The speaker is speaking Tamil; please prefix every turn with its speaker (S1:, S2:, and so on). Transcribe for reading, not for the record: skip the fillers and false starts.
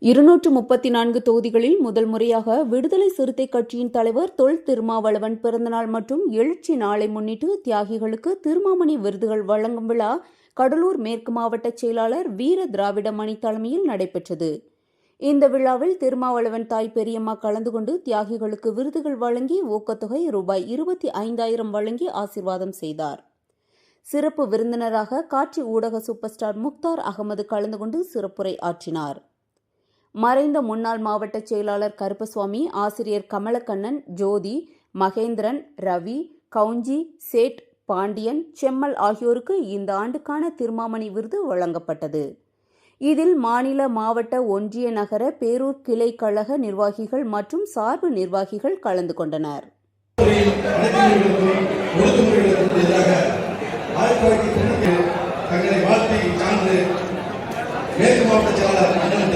S1: 234 தொகுதிகளில் முதல் முறையாக விடுதலை சிறுத்தை கட்சியின் தலைவர் தொல் திருமாவளவன் பிறந்தநாள் மற்றும் எழுச்சி நாளை முன்னிட்டு தியாகிகளுக்கு திருமாமணி விருதுகள் வழங்கும் விழா கடலூர் மேற்கு மாவட்ட செயலாளர் வீர திராவிடமணி தலைமையில் நடைபெற்றது. இந்த விழாவில் திருமாவளவன் தாய் பெரியம்மா கலந்து கொண்டு தியாகிகளுக்கு விருதுகள் வழங்கி ஊக்கத்தொகை ரூபாய் 25,000 வழங்கி ஆசீர்வாதம் செய்தார். சிறப்பு விருந்தினராக காட்சி ஊடக சூப்பர் ஸ்டார் முக்தார் அகமது கலந்து கொண்டு சிறப்புரை ஆற்றினார். மறைந்த முன்னாள் மாவட்ட செயலாளர் கருப்பசுவாமி, ஆசிரியர் கமலக்கண்ணன், ஜோதி, மகேந்திரன், ரவி, கவுஞ்சி, சேட், பாண்டியன், செம்மல் ஆகியோருக்கு இந்த ஆண்டுக்கான திருமாமணி விருது வழங்கப்பட்டது. இதில் மாநில, மாவட்ட, ஒன்றிய, நகர, பேரூர் கிளை கழக நிர்வாகிகள் மற்றும் சார்பு நிர்வாகிகள் கலந்து கொண்டனர்.
S2: தங்களை வாழ்த்தி சார்ந்து மேற்கு மாவட்ட செயலாளர்